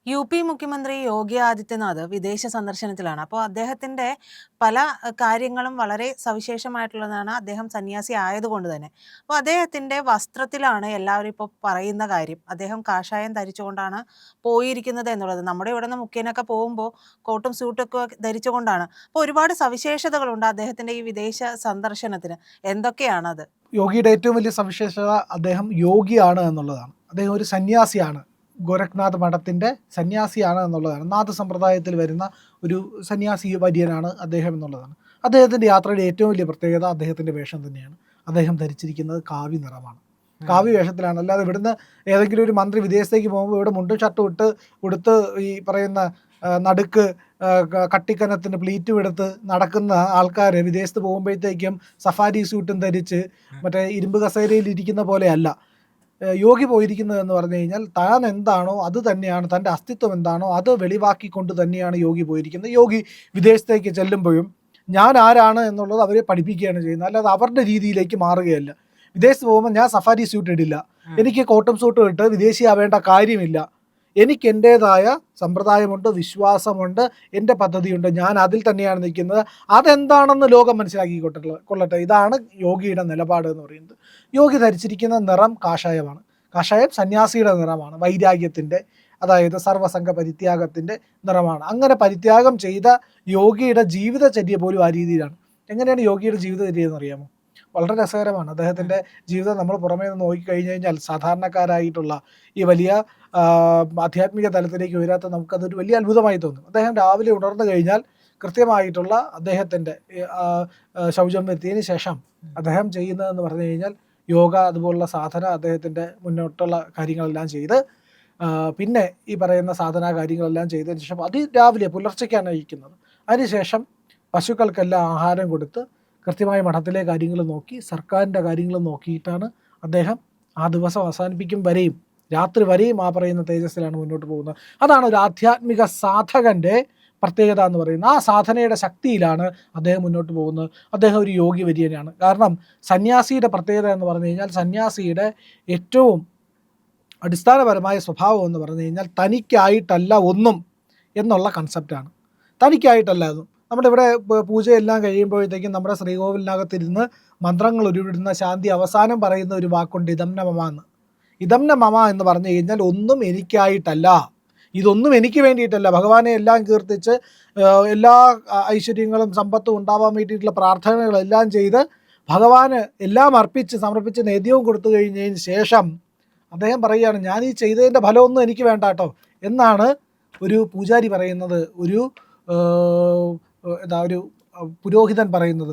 UP. മുഖ്യമന്ത്രി യോഗി ആദിത്യനാഥ് വിദേശ സന്ദർശനത്തിലാണ്. അപ്പോൾ അദ്ദേഹത്തിൻ്റെ പല കാര്യങ്ങളും വളരെ സവിശേഷമായിട്ടുള്ളതാണ്. അദ്ദേഹം സന്യാസി ആയതുകൊണ്ട് തന്നെ. അപ്പോൾ അദ്ദേഹത്തിൻ്റെ വസ്ത്രത്തിലാണ് എല്ലാവരും ഇപ്പോൾ പറയുന്ന കാര്യം. അദ്ദേഹം കാഷായം ധരിച്ചുകൊണ്ടാണ് പോയിരിക്കുന്നത് എന്നുള്ളത്. നമ്മുടെ ഇവിടുന്ന് മുഖ്യനൊക്കെ പോകുമ്പോൾ കോട്ടും സ്യൂട്ടൊക്കെ ധരിച്ചുകൊണ്ടാണ്. അപ്പോൾ ഒരുപാട് സവിശേഷതകളുണ്ട് അദ്ദേഹത്തിൻ്റെ ഈ വിദേശ സന്ദർശനത്തിന്. എന്തൊക്കെയാണത്? യോഗിയുടെ ഏറ്റവും വലിയ സവിശേഷത അദ്ദേഹം യോഗിയാണ് എന്നുള്ളതാണ്. അദ്ദേഹം ഒരു സന്യാസിയാണ്. ഗോരഖ്നാഥ് മഠത്തിൻ്റെ സന്യാസിയാണ് എന്നുള്ളതാണ്. നാഥ സമ്പ്രദായത്തിൽ വരുന്ന ഒരു സന്യാസി വര്യനാണ് അദ്ദേഹം എന്നുള്ളതാണ്. അദ്ദേഹത്തിൻ്റെ യാത്രയുടെ ഏറ്റവും വലിയ പ്രത്യേകത അദ്ദേഹത്തിൻ്റെ വേഷം തന്നെയാണ്. അദ്ദേഹം ധരിച്ചിരിക്കുന്നത് കാവി നിറമാണ്. കാവി വേഷത്തിലാണ്. അല്ലാതെ ഇവിടുന്ന് ഏതെങ്കിലും ഒരു മന്ത്രി വിദേശത്തേക്ക് പോകുമ്പോൾ ഇവിടെ മുണ്ടും ഷർട്ടും ഉടുത്ത് ഈ പറയുന്ന നടുക്ക് കട്ടിക്കനത്തിന് പ്ലീറ്റും എടുത്ത് നടക്കുന്ന ആൾക്കാർ വിദേശത്ത് പോകുമ്പോഴത്തേക്കും സഫാരി സ്യൂട്ടും ധരിച്ച് മറ്റേ ഇരുമ്പ് കസേരയിൽ ഇരിക്കുന്ന പോലെയല്ല യോഗി പോയിരിക്കുന്നത് എന്ന് പറഞ്ഞു കഴിഞ്ഞാൽ താൻ എന്താണോ അത് തന്നെയാണ്, തൻ്റെ അസ്തിത്വം എന്താണോ അത് വെളിവാക്കിക്കൊണ്ട് തന്നെയാണ് യോഗി പോയിരിക്കുന്നത്. യോഗി വിദേശത്തേക്ക് ചെല്ലുമ്പോഴും ഞാൻ ആരാണ് എന്നുള്ളത് അവരെ പഠിപ്പിക്കുകയാണ് ചെയ്യുന്നത്, അല്ലാതെ അവരുടെ രീതിയിലേക്ക് മാറുകയല്ല. വിദേശത്ത് പോകുമ്പോൾ ഞാൻ സഫാരി സ്യൂട്ട് ഇടില്ല, എനിക്ക് കോട്ടൺ സൂട്ട് ഇട്ട് വിദേശിയാവേണ്ട കാര്യമില്ല, എനിക്ക് എൻ്റേതായ സമ്പ്രദായമുണ്ട്, വിശ്വാസമുണ്ട്, എൻ്റെ പദ്ധതിയുണ്ട്, ഞാൻ അതിൽ തന്നെയാണ് നിൽക്കുന്നത്. അതെന്താണെന്ന് ലോകം കൊള്ളട്ടെ. ഇതാണ് യോഗിയുടെ നിലപാട് എന്ന് പറയുന്നത്. യോഗി ധരിച്ചിരിക്കുന്ന നിറം കാഷായമാണ്. കാഷായം സന്യാസിയുടെ നിറമാണ്, വൈരാഗ്യത്തിൻ്റെ, അതായത് സർവസംഘ പരിത്യാഗത്തിൻ്റെ നിറമാണ്. അങ്ങനെ പരിത്യാഗം ചെയ്ത യോഗിയുടെ ജീവിതചര്യ പോലും ആ രീതിയിലാണ്. എങ്ങനെയാണ് യോഗിയുടെ ജീവിതചര്യ എന്നറിയാമോ? വളരെ രസകരമാണ്. അദ്ദേഹത്തിൻ്റെ ജീവിതം നമ്മൾ പുറമേ നിന്ന് നോക്കിക്കഴിഞ്ഞ് കഴിഞ്ഞാൽ സാധാരണക്കാരായിട്ടുള്ള ഈ വലിയ ആധ്യാത്മിക തലത്തിലേക്ക് ഉയരാത്ത നമുക്കതൊരു വലിയ അത്ഭുതമായി തോന്നും. അദ്ദേഹം രാവിലെ ഉണർന്നു കഴിഞ്ഞാൽ കൃത്യമായിട്ടുള്ള അദ്ദേഹത്തിൻ്റെ ശൗചം എത്തിയതിന് ശേഷം അദ്ദേഹം ചെയ്യുന്നതെന്ന് പറഞ്ഞു കഴിഞ്ഞാൽ യോഗ അതുപോലുള്ള സാധന, അദ്ദേഹത്തിൻ്റെ മുന്നോട്ടുള്ള കാര്യങ്ങളെല്ലാം ചെയ്ത് പിന്നെ ഈ പറയുന്ന സാധന കാര്യങ്ങളെല്ലാം ചെയ്തതിന് ശേഷം രാവിലെ പുലർച്ചയ്ക്കാണ് ഇരിക്കുന്നത്. അതിനുശേഷം പശുക്കൾക്കെല്ലാം ആഹാരം കൊടുത്ത് കൃത്യമായി മഠത്തിലെ കാര്യങ്ങൾ നോക്കി സർക്കാരിൻ്റെ കാര്യങ്ങൾ നോക്കിയിട്ടാണ് അദ്ദേഹം ആ ദിവസം അവസാനിപ്പിക്കും വരെയും രാത്രി വരെയും ആ പറയുന്ന തേജസ്സിലാണ് മുന്നോട്ട് പോകുന്നത്. അതാണ് ഒരു ആധ്യാത്മിക സാധകൻ്റെ പ്രത്യേകത എന്ന് പറയുന്നത്. ആ സാധനയുടെ ശക്തിയിലാണ് അദ്ദേഹം മുന്നോട്ട് പോകുന്നത്. അദ്ദേഹം ഒരു യോഗി വര്യനാണ്. കാരണം സന്യാസിയുടെ പ്രത്യേകത എന്ന് പറഞ്ഞു കഴിഞ്ഞാൽ സന്യാസിയുടെ ഏറ്റവും അടിസ്ഥാനപരമായ സ്വഭാവം എന്ന് പറഞ്ഞു കഴിഞ്ഞാൽ തനിക്കായിട്ടല്ല ഒന്നും എന്നുള്ള കൺസെപ്റ്റാണ്. തനിക്കായിട്ടല്ല ഒന്നും. നമ്മുടെ ഇവിടെ പൂജയെല്ലാം കഴിയുമ്പോഴത്തേക്കും നമ്മുടെ ശ്രീകോവിലിനകത്തിരുന്ന് മന്ത്രങ്ങൾ ഉരുവിടുന്ന ശാന്തി അവസാനം പറയുന്ന ഒരു വാക്കുണ്ട്, ഇദംന മമ എന്ന്. ഇദംന മമ എന്ന് പറഞ്ഞു കഴിഞ്ഞാൽ ഒന്നും എനിക്കായിട്ടല്ല, ഇതൊന്നും എനിക്ക് വേണ്ടിയിട്ടല്ല. ഭഗവാനെ എല്ലാം കീർത്തിച്ച് എല്ലാ ഐശ്വര്യങ്ങളും സമ്പത്തും ഉണ്ടാവാൻ വേണ്ടിയിട്ടുള്ള പ്രാർത്ഥനകളെല്ലാം ചെയ്ത് ഭഗവാന് എല്ലാം അർപ്പിച്ച് സമർപ്പിച്ച് നേദ്യവും കൊടുത്തു കഴിഞ്ഞതിന് ശേഷം അദ്ദേഹം പറയുകയാണ്, ഞാൻ ഈ ചെയ്തതിൻ്റെ ഫലമൊന്നും എനിക്ക് വേണ്ട കേട്ടോ എന്നാണ് ഒരു പൂജാരി പറയുന്നത്, ഒരു ഒരു പുരോഹിതൻ പറയുന്നത്.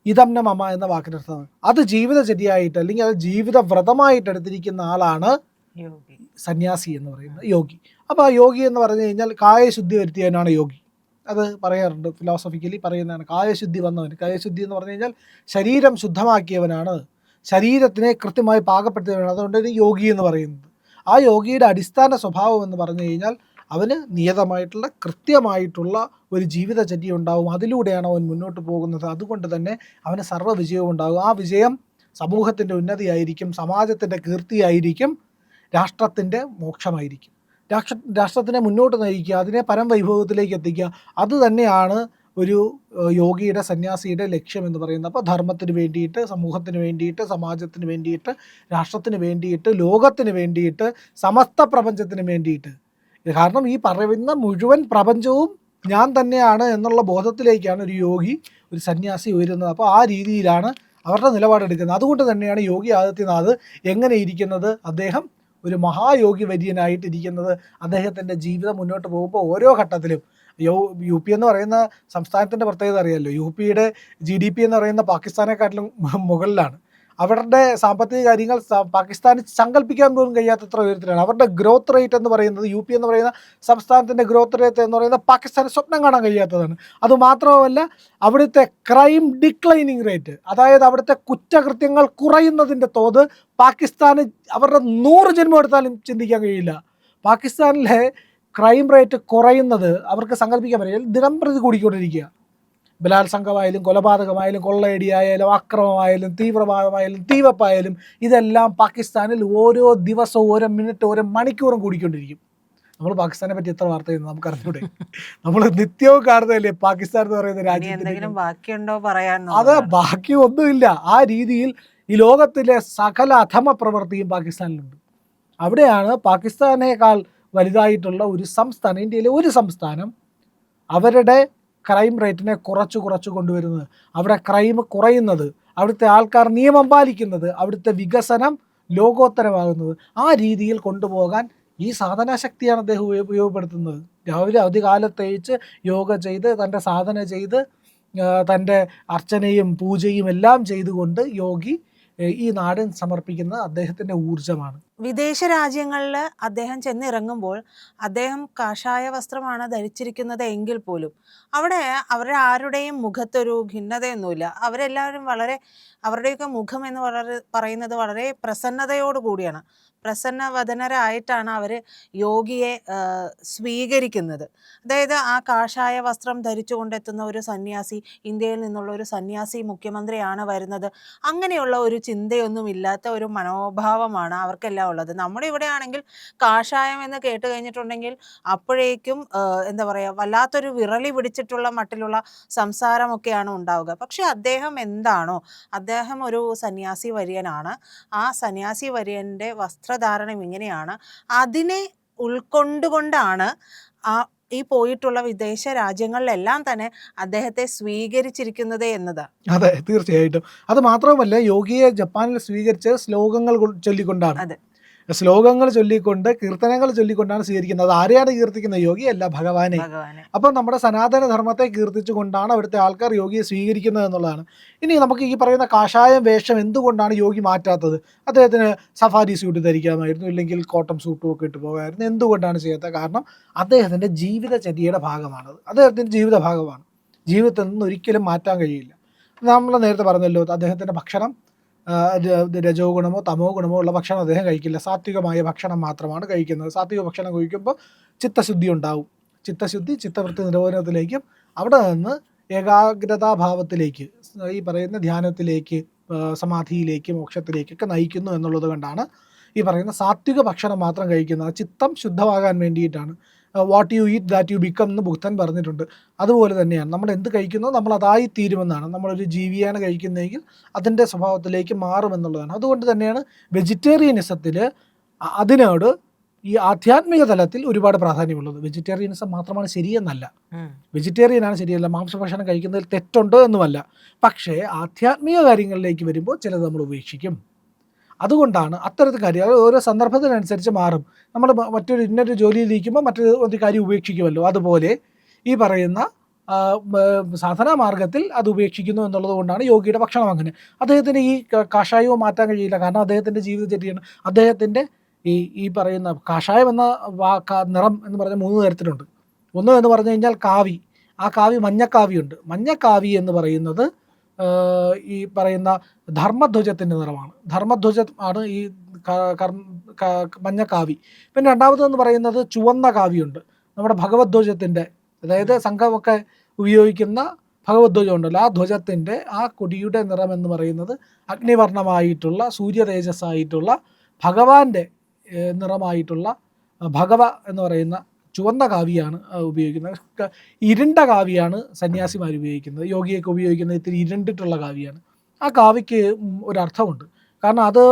ഇദംന മമ എന്ന വാക്കിനർത്ഥമാണ്. അത് ജീവിതചര്യയായിട്ട് അല്ലെങ്കിൽ അത് ജീവിത വ്രതമായിട്ട് എടുത്തിരിക്കുന്ന ആളാണ് സന്യാസി എന്ന് പറയുന്നത്, യോഗി. അപ്പോൾ ആ യോഗി എന്ന് പറഞ്ഞു കഴിഞ്ഞാൽ കായശുദ്ധി വരുത്തിയവനാണ് യോഗി. അത് പറയാറുണ്ട്, ഫിലോസഫിക്കലി പറയുന്നതാണ്. കായശുദ്ധി വന്നവൻ, കായശുദ്ധി എന്ന് പറഞ്ഞു കഴിഞ്ഞാൽ ശരീരം ശുദ്ധമാക്കിയവനാണ്, ശരീരത്തിനെ കൃത്യമായി പാകപ്പെടുത്തിയവനാണ്. അതുകൊണ്ട് യോഗി എന്ന് പറയുന്നത്. ആ യോഗിയുടെ അടിസ്ഥാന സ്വഭാവം എന്ന് പറഞ്ഞു കഴിഞ്ഞാൽ അവന് നിയതമായിട്ടുള്ള കൃത്യമായിട്ടുള്ള ഒരു ജീവിതചര്യ ഉണ്ടാവും. അതിലൂടെയാണ് അവൻ മുന്നോട്ട് പോകുന്നത്. അതുകൊണ്ട് തന്നെ അവന് സർവ്വ വിജയവും ഉണ്ടാകും. ആ വിജയം സമൂഹത്തിൻ്റെ ഉന്നതിയായിരിക്കും, സമാജത്തിൻ്റെ കീർത്തിയായിരിക്കും, രാഷ്ട്രത്തിൻ്റെ മോക്ഷമായിരിക്കും. രാഷ്ട്രത്തിനെ മുന്നോട്ട് നയിക്കുക, അതിനെ പരംവൈഭവത്തിലേക്ക് എത്തിക്കുക, അതുതന്നെയാണ് ഒരു യോഗിയുടെ സന്യാസിയുടെ ലക്ഷ്യം എന്ന് പറയുന്നത്. അപ്പോൾ ധർമ്മത്തിന് വേണ്ടിയിട്ട്, സമൂഹത്തിന് വേണ്ടിയിട്ട്, സമാജത്തിന് വേണ്ടിയിട്ട്, രാഷ്ട്രത്തിന് വേണ്ടിയിട്ട്, ലോകത്തിന് വേണ്ടിയിട്ട്, സമസ്ത പ്രപഞ്ചത്തിന് വേണ്ടിയിട്ട്. കാരണം ഈ പറയുന്ന മുഴുവൻ പ്രപഞ്ചവും ഞാൻ തന്നെയാണ് എന്നുള്ള ബോധത്തിലേക്കാണ് ഒരു യോഗി, ഒരു സന്യാസി ഉയരുന്നത്. അപ്പോൾ ആ രീതിയിലാണ് അവരുടെ നിലപാടെടുക്കുന്നത്. അതുകൊണ്ട് തന്നെയാണ് യോഗി ആദിത്യനാഥ് എങ്ങനെ ഇരിക്കുന്നത്, അദ്ദേഹം ഒരു മഹായോഗി വര്യനായിട്ടിരിക്കുന്നത്. അദ്ദേഹത്തിൻ്റെ ജീവിതം മുന്നോട്ട് പോകുമ്പോൾ ഓരോ ഘട്ടത്തിലും യു പി എന്ന് പറയുന്ന സംസ്ഥാനത്തിൻ്റെ പ്രത്യേകത അറിയാമല്ലോ. യു പിയുടെ GDP എന്ന് പറയുന്ന പാകിസ്ഥാനെക്കാട്ടിലും മുകളിലാണ്. അവരുടെ സാമ്പത്തിക കാര്യങ്ങൾ പാകിസ്ഥാന് സങ്കല്പിക്കാൻ പോലും കഴിയാത്തത്ര ഉയരത്തിലാണ്. അവരുടെ ഗ്രോത്ത് റേറ്റ് എന്ന് പറയുന്നത്, യു പി എന്ന് പറയുന്ന സംസ്ഥാനത്തിൻ്റെ ഗ്രോത്ത് റേറ്റ് എന്ന് പറയുന്നത് പാകിസ്ഥാന് സ്വപ്നം കാണാൻ കഴിയാത്തതാണ്. അതുമാത്രമല്ല, അവിടുത്തെ ക്രൈം ഡിക്ലൈനിങ് റേറ്റ്, അതായത് അവിടുത്തെ കുറ്റകൃത്യങ്ങൾ കുറയുന്നതിൻ്റെ തോത് പാകിസ്ഥാന് അവരുടെ 100 ജന്മം എടുത്താലും ചിന്തിക്കാൻ കഴിയില്ല. പാകിസ്ഥാനിലെ ക്രൈം റേറ്റ് കുറയുന്നത് അവർക്ക് സങ്കല്പിക്കാൻ പറ്റില്ല. ദിനം പ്രതി കൂടിക്കൊണ്ടിരിക്കുക. ബലാത്സംഗമായാലും കൊലപാതകമായാലും കൊള്ളയടിയായാലും അക്രമമായാലും തീവ്രവാദമായാലും തീവപ്പായാലും ഇതെല്ലാം പാകിസ്ഥാനിൽ ഓരോ ദിവസവും ഓരോ മിനിറ്റ് ഓരോ മണിക്കൂറും കൂടിക്കൊണ്ടിരിക്കും. നമ്മൾ പാകിസ്ഥാനെ പറ്റി എത്ര വാർത്ത ചെയ്യുന്നു നമുക്ക് അറിഞ്ഞൂടെ? നമ്മൾ നിത്യവും കാണുന്നതല്ലേ പാകിസ്ഥാൻ എന്ന് പറയുന്ന ഇനി രാജ്യത്തിന്റെ. എന്തെങ്കിലും ബാക്കിയുണ്ടോ പറയാൻ അത് എന്നുള്ളതാണ്. ബാക്കി ഒന്നുമില്ല. ആ രീതിയിൽ ഈ ലോകത്തിലെ സകല അധമ പ്രവൃത്തിയും പാകിസ്ഥാനിലുണ്ട്. അവിടെയാണ് പാകിസ്ഥാനേക്കാൾ വലുതായിട്ടുള്ള ഒരു സംസ്ഥാനം, ഇന്ത്യയിലെ ഒരു സംസ്ഥാനം അവരുടെ ക്രൈം റേറ്റിനെ കുറച്ച് കൊണ്ടുവരുന്നത്, അവിടെ ക്രൈം കുറയുന്നത്, അവിടുത്തെ ആൾക്കാർ നിയമം പാലിക്കുന്നത്, അവിടുത്തെ വികസനം ലോകോത്തരമാകുന്നത്, ആ രീതിയിൽ കൊണ്ടുപോകാൻ ഈ സാധനാശക്തിയാണ് അദ്ദേഹം ഉപയോഗപ്പെടുത്തുന്നത്. രാവിലെ അവധികാലത്തേച്ച് യോഗ ചെയ്ത് തൻ്റെ സാധന ചെയ്ത് തൻ്റെ അർച്ചനയും പൂജയും എല്ലാം ചെയ്തുകൊണ്ട് യോഗി ഈ നാടിന് സമർപ്പിക്കുന്നത് അദ്ദേഹത്തിൻ്റെ ഊർജമാണ്. വിദേശ രാജ്യങ്ങളിൽ അദ്ദേഹം ചെന്നിറങ്ങുമ്പോൾ അദ്ദേഹം കാഷായ വസ്ത്രമാണ് ധരിച്ചിരിക്കുന്നത് എങ്കിൽ പോലും അവിടെ അവരുടെ ആരുടെയും മുഖത്തൊരു ഖിന്നതയൊന്നുമില്ല. അവരെല്ലാവരും അവരുടെയൊക്കെ മുഖം എന്ന് പറയുന്നത് വളരെ പ്രസന്നതയോടു കൂടിയാണ്. പ്രസന്നവദനരായിട്ടാണ് അവർ യോഗിയെ സ്വീകരിക്കുന്നത്. അതായത് ആ കാഷായ വസ്ത്രം ധരിച്ചു കൊണ്ടെത്തുന്ന ഒരു സന്യാസി, ഇന്ത്യയിൽ നിന്നുള്ള ഒരു സന്യാസി മുഖ്യമന്ത്രിയാണ് വരുന്നത്, അങ്ങനെയുള്ള ഒരു ചിന്തയൊന്നുമില്ലാത്ത ഒരു മനോഭാവമാണ് അവർക്കെല്ലാം ഉള്ളത്. നമ്മുടെ ഇവിടെ ആണെങ്കിൽ കാഷായം എന്ന് കേട്ട് കഴിഞ്ഞിട്ടുണ്ടെങ്കിൽ അപ്പോഴേക്കും എന്താ പറയുക, വല്ലാത്തൊരു വിറളി പിടിച്ചിട്ടുള്ള മട്ടിലുള്ള സംസാരമൊക്കെയാണ് ഉണ്ടാവുക. പക്ഷെ അദ്ദേഹം എന്താണോ, അദ്ദേഹം ഒരു സന്യാസി വര്യനാണ്. ആ സന്യാസി വര്യൻ്റെ വസ്ത്രധാരണം ഇങ്ങനെയാണ്. അതിനെ ഉൾക്കൊണ്ടുകൊണ്ടാണ് ഈ പോയിട്ടുള്ള വിദേശ രാജ്യങ്ങളിലെല്ലാം തന്നെ അദ്ദേഹത്തെ സ്വീകരിച്ചിരിക്കുന്നത് എന്നതാണ്. അതെ, തീർച്ചയായിട്ടും. അത് മാത്രവുമല്ല, യോഗിയെ ജപ്പാനിൽ സ്വീകരിച്ച് ശ്ലോകങ്ങൾ ചൊല്ലിക്കൊണ്ടാണ്. അതെ, ശ്ലോകങ്ങൾ ചൊല്ലിക്കൊണ്ട്, കീർത്തനങ്ങൾ ചൊല്ലിക്കൊണ്ടാണ് സ്വീകരിക്കുന്നത്. അത് ആരെയാണ് കീർത്തിക്കുന്നത്? യോഗിയല്ല, ഭഗവാനെ. അപ്പം നമ്മുടെ സനാതന ധർമ്മത്തെ കീർത്തിച്ചുകൊണ്ടാണ് അവിടുത്തെ ആൾക്കാർ യോഗിയെ സ്വീകരിക്കുന്നത് എന്നുള്ളതാണ്. ഇനി നമുക്ക് ഈ പറയുന്ന കാഷായം വേഷം എന്തുകൊണ്ടാണ് യോഗി മാറ്റാത്തത്? അദ്ദേഹത്തിന് സഫാരി സ്യൂട്ട് ധരിക്കാമായിരുന്നു, ഇല്ലെങ്കിൽ കോട്ടൺ സൂട്ടും ഒക്കെ ഇട്ട് പോകാമായിരുന്നു. എന്തുകൊണ്ടാണ് ചെയ്യാത്തത്? കാരണം അദ്ദേഹത്തിൻ്റെ ജീവിതചര്യയുടെ ഭാഗമാണത്. അദ്ദേഹത്തിൻ്റെ ജീവിത ഭാഗമാണ്. ജീവിതത്തിൽ നിന്ന് ഒരിക്കലും മാറ്റാൻ കഴിയില്ല. നമ്മൾ നേരത്തെ പറഞ്ഞല്ലോ, അദ്ദേഹത്തിൻ്റെ ഭക്ഷണം രജോ ഗുണമോ തമോ ഗുണമോ ഉള്ള ഭക്ഷണം അദ്ദേഹം കഴിക്കില്ല. സാത്വികമായ ഭക്ഷണം മാത്രമാണ് കഴിക്കുന്നത്. സാത്വിക ഭക്ഷണം കഴിക്കുമ്പോൾ ചിത്തശുദ്ധി ഉണ്ടാവും. ചിത്തശുദ്ധി ചിത്തവൃത്തി നിരോധനത്തിലേക്കും അവിടെ നിന്ന് ഏകാഗ്രതാഭാവത്തിലേക്ക്, ഈ പറയുന്ന ധ്യാനത്തിലേക്ക്, സമാധിയിലേക്ക്, മോക്ഷത്തിലേക്കൊക്കെ നയിക്കുന്നു എന്നുള്ളത് കൊണ്ടാണ് ഈ പറയുന്ന സാത്വിക ഭക്ഷണം മാത്രം കഴിക്കുന്നത്. ചിത്തം ശുദ്ധമാകാൻ വേണ്ടിയിട്ടാണ്. What you eat that you become എന്ന് ബുദ്ധൻ പറഞ്ഞിട്ടുണ്ട്. അതുപോലെ തന്നെയാണ് നമ്മൾ എന്ത് കഴിക്കുന്നോ നമ്മൾ അതായി തീരുമെന്നാണ്. നമ്മളൊരു ജീവിയാണ് കഴിക്കുന്നതെങ്കിൽ അതിൻ്റെ സ്വഭാവത്തിലേക്ക് മാറുമെന്നുള്ളതാണ്. അതുകൊണ്ട് തന്നെയാണ് വെജിറ്റേറിയനിസത്തിൽ അതിനോട് ഈ ആധ്യാത്മിക തലത്തിൽ ഒരുപാട് പ്രാധാന്യമുള്ളത്. വെജിറ്റേറിയനിസം മാത്രമാണ് ശരിയെന്നല്ല, വെജിറ്റേറിയനാണ് ശരിയല്ല, മാംസഭക്ഷണം കഴിക്കുന്നതിൽ തെറ്റുണ്ട് എന്നുമല്ല. പക്ഷേ ആധ്യാത്മിക കാര്യങ്ങളിലേക്ക് വരുമ്പോൾ ചിലത് നമ്മൾ ഉപേക്ഷിക്കും. അതുകൊണ്ടാണ് അത്തരത്തിൽ കാര്യം ഓരോ സന്ദർഭത്തിനനുസരിച്ച് മാറും. നമ്മൾ ഇന്നൊരു ജോലിയിലിരിക്കുമ്പോൾ മറ്റൊരു കാര്യം ഉപേക്ഷിക്കുമല്ലോ, അതുപോലെ ഈ പറയുന്ന സാധനാ മാർഗത്തിൽ അത് ഉപേക്ഷിക്കുന്നു എന്നുള്ളത് കൊണ്ടാണ് യോഗിയുടെ ഭക്ഷണം അങ്ങനെ. അദ്ദേഹത്തിന് ഈ കാഷായവും മാറ്റാൻ കഴിയില്ല. കാരണം അദ്ദേഹത്തിൻ്റെ ജീവിതചര്യയാണ്. അദ്ദേഹത്തിൻ്റെ ഈ പറയുന്ന കാഷായം എന്ന നിറം എന്ന് പറഞ്ഞാൽ 3 തരത്തിലുണ്ട്. ഒന്ന് എന്ന് പറഞ്ഞു കഴിഞ്ഞാൽ കാവി. ആ കാവി മഞ്ഞക്കാവിയുണ്ട്. മഞ്ഞക്കാവി എന്ന് പറയുന്നത് ഈ പറയുന്ന ധർമ്മധ്വജത്തിൻ്റെ നിറമാണ്. ധർമ്മധ്വജം ആണ് ഈ മഞ്ഞക്കാവി. പിന്നെ രണ്ടാമതെന്ന് പറയുന്നത് ചുവന്ന കാവിയുണ്ട്. നമ്മുടെ ഭഗവദ്ധ്വജത്തിൻ്റെ, അതായത് സംഘമൊക്കെ ഉപയോഗിക്കുന്ന ഭഗവദ്ധ്വജം ഉണ്ടല്ലോ, ആ ധ്വജത്തിൻ്റെ ആ കൊടിയുടെ നിറം എന്ന് പറയുന്നത് അഗ്നിവർണ്ണമായിട്ടുള്ള സൂര്യ തേജസ്സായിട്ടുള്ള ഭഗവാന്റെ നിറമായിട്ടുള്ള ഭഗവ എന്ന് പറയുന്ന ചുവന്ന കാവിയാണ് ഉപയോഗിക്കുന്നത്. ഇരുണ്ട കാവിയാണ് സന്യാസിമാർ ഉപയോഗിക്കുന്നത്. യോഗിയൊക്കെ ഉപയോഗിക്കുന്നത് ഇത്തിരി ഇരുണ്ടിട്ടുള്ള കാവിയാണ്. ആ കാവിക്ക് ഒരർത്ഥമുണ്ട്. കാരണം അത്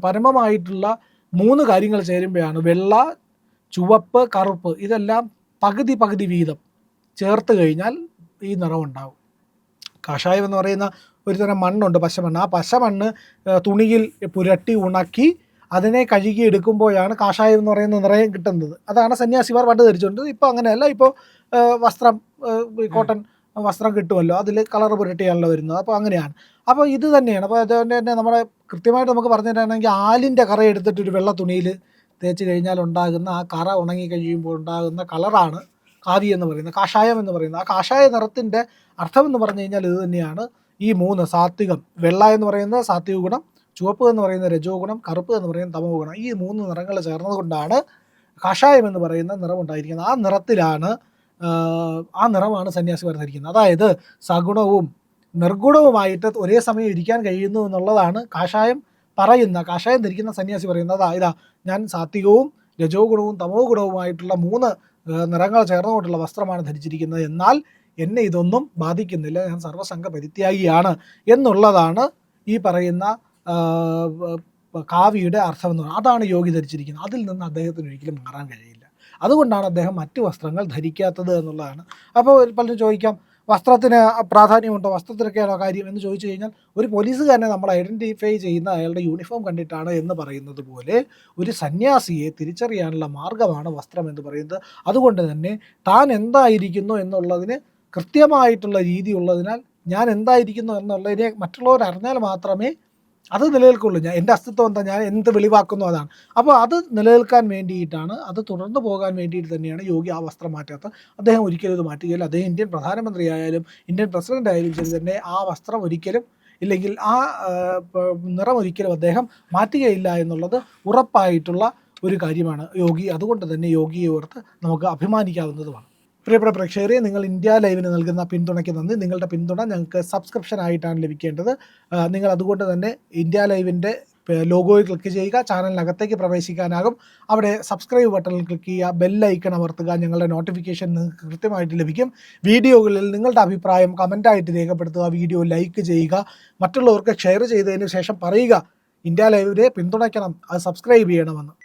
പരമമായിട്ടുള്ള 3 കാര്യങ്ങൾ ചേരുമ്പോഴാണ് വെള്ള, ചുവപ്പ്, കറുപ്പ് ഇതെല്ലാം പകുതി വീതം ചേർത്ത് കഴിഞ്ഞാൽ ഈ നിറം ഉണ്ടാവും. കാഷായം എന്ന് പറയുന്ന ഒരു തരം മണ്ണുണ്ട്, പശമണ്ണ്. ആ പശമണ്ണ് തുണിയിൽ പുരട്ടി ഉണക്കി അതിനെ കഴുകി എടുക്കുമ്പോഴാണ് കാഷായം എന്ന് പറയുന്ന നിറയം കിട്ടുന്നത്. അതാണ് സന്യാസിമാർ പണ്ട് ധരിച്ചുകൊണ്ടത്. ഇപ്പോൾ അങ്ങനെയല്ല. ഇപ്പോൾ വസ്ത്രം, കോട്ടൺ വസ്ത്രം കിട്ടുമല്ലോ, അതിൽ കളർ പുരട്ടിയാണല്ലോ വരുന്നത്. അപ്പോൾ അങ്ങനെയാണ്. അപ്പോൾ ഇത് തന്നെയാണ്. അപ്പോൾ അതുകൊണ്ട് തന്നെ നമ്മുടെ കൃത്യമായിട്ട് നമുക്ക് പറഞ്ഞു തരാണെങ്കിൽ ആലിൻ്റെ കറ എടുത്തിട്ടൊരു വെള്ള തുണിയിൽ തേച്ച് കഴിഞ്ഞാൽ ഉണ്ടാകുന്ന ആ കറ ഉണങ്ങി കഴിയുമ്പോൾ ഉണ്ടാകുന്ന കളറാണ് കാവി എന്ന് പറയുന്നത്, കാഷായം എന്ന് പറയുന്നത്. ആ കാഷായ നിറത്തിൻ്റെ അർത്ഥം എന്ന് പറഞ്ഞു കഴിഞ്ഞാൽ ഇത് തന്നെയാണ്. ഈ 3 സാത്വികം, വെള്ള എന്ന് പറയുന്നത് സാത്വിക ഗുണം, ചുവപ്പ് എന്ന് പറയുന്ന രജോ ഗുണം, കറുപ്പ് എന്ന് പറയുന്ന തമോ ഗുണം. ഈ 3 നിറങ്ങൾ ചേർന്നതുകൊണ്ടാണ് കാഷായം എന്ന് പറയുന്ന നിറം ഉണ്ടായിരിക്കുന്നത്. ആ നിറമാണ് സന്യാസിമാർ ധരിക്കുന്നത്. അതായത് സഗുണവും നിർഗുണവുമായിട്ട് ഒരേ സമയം ഇരിക്കാൻ കഴിയുന്നു എന്നുള്ളതാണ് കാഷായം ധരിക്കുന്ന സന്യാസി പറയുന്നത്. ഇതാ ഞാൻ സാത്വികവും രജോ ഗുണവും തമോ ഗുണവുമായിട്ടുള്ള 3 നിറങ്ങൾ ചേർന്നുകൊണ്ടുള്ള വസ്ത്രമാണ് ധരിച്ചിരിക്കുന്നത്. എന്നാൽ എന്നെ ഇതൊന്നും ബാധിക്കുന്നില്ല, ഞാൻ സർവ്വസംഘ പരിത്യാഗിയാണ് എന്നുള്ളതാണ് ഈ പറയുന്ന കാവിയുടെ അർത്ഥം എന്ന് പറയുന്നത്. അതാണ് യോഗി ധരിച്ചിരിക്കുന്നത്. അതിൽ നിന്ന് അദ്ദേഹത്തിന് ഒരിക്കലും മാറാൻ കഴിയില്ല. അതുകൊണ്ടാണ് അദ്ദേഹം മറ്റു വസ്ത്രങ്ങൾ ധരിക്കാത്തത് എന്നുള്ളതാണ്. അപ്പോൾ പലരും ചോദിക്കാം, വസ്ത്രത്തിന് പ്രാധാന്യമുണ്ടോ, വസ്ത്രത്തിനൊക്കെയാണോ കാര്യം എന്ന് ചോദിച്ചു കഴിഞ്ഞാൽ, ഒരു പോലീസുകാരനെ നമ്മൾ ഐഡൻറ്റിഫൈ ചെയ്യുന്ന അയാളുടെ യൂണിഫോം കണ്ടിട്ടാണ് എന്ന് പറയുന്നത് പോലെ ഒരു സന്യാസിയെ തിരിച്ചറിയാനുള്ള മാർഗ്ഗമാണ് വസ്ത്രം എന്ന് പറയുന്നത്. അതുകൊണ്ട് തന്നെ താൻ എന്തായിരിക്കുന്നു എന്നുള്ളതിന് കൃത്യമായിട്ടുള്ള രീതി ഉള്ളതിനാൽ, ഞാൻ എന്തായിരിക്കുന്നു എന്നുള്ളതിനെ മറ്റുള്ളവർ അറിഞ്ഞാൽ മാത്രമേ അത് നിലനിൽക്കുള്ളൂ. എൻ്റെ അസ്തിത്വം എന്താ, ഞാൻ എന്ത് വെളിവാക്കുന്നു അതാണ്. അപ്പോൾ അത് നിലനിൽക്കാൻ വേണ്ടിയിട്ടാണ്, അത് തുടർന്ന് പോകാൻ വേണ്ടിയിട്ട് തന്നെയാണ് യോഗി ആ വസ്ത്രം മാറ്റാത്തത്. അദ്ദേഹം ഒരിക്കലും ഇത് മാറ്റുകയില്ല. അദ്ദേഹം ഇന്ത്യൻ പ്രധാനമന്ത്രി ആയാലും ഇന്ത്യൻ പ്രസിഡന്റ് ആയാലും ശരി തന്നെ ആ വസ്ത്രം ഒരിക്കലും, ഇല്ലെങ്കിൽ ആ നിറം ഒരിക്കലും അദ്ദേഹം മാറ്റുകയില്ല എന്നുള്ളത് ഉറപ്പായിട്ടുള്ള ഒരു കാര്യമാണ് യോഗി. അതുകൊണ്ട് തന്നെ യോഗിയെ ഓർത്ത് നമുക്ക് അഭിമാനിക്കാവുന്നതുമാണ്. പ്രിയപ്പെട്ട പ്രേക്ഷകരെ, നിങ്ങൾ ഇന്ത്യ ലൈവിന് നൽകുന്ന പിന്തുണയ്ക്ക് നന്ദി. നിങ്ങളുടെ പിന്തുണ ഞങ്ങൾക്ക് സബ്സ്ക്രിപ്ഷൻ ആയിട്ടാണ് ലഭിക്കേണ്ടത്. നിങ്ങൾ അതുകൊണ്ട് തന്നെ ഇന്ത്യ ലൈവിൻ്റെ ലോഗോയിൽ ക്ലിക്ക് ചെയ്യുക, ചാനലിനകത്തേക്ക് പ്രവേശിക്കാനാകും. അവിടെ സബ്സ്ക്രൈബ് ബട്ടണിൽ ക്ലിക്ക് ചെയ്യുക, ബെല്ലൈക്കൺ അമർത്തുക. ഞങ്ങളുടെ നോട്ടിഫിക്കേഷൻ നിങ്ങൾക്ക് കൃത്യമായിട്ട് ലഭിക്കും. വീഡിയോകളിൽ നിങ്ങളുടെ അഭിപ്രായം കമൻറ്റായിട്ട് രേഖപ്പെടുത്തുക, വീഡിയോ ലൈക്ക് ചെയ്യുക, മറ്റുള്ളവർക്ക് ഷെയർ ചെയ്തതിന് ശേഷം പറയുക ഇന്ത്യ ലൈവിനെ പിന്തുണയ്ക്കണം, അത് സബ്സ്ക്രൈബ് ചെയ്യണമെന്ന്.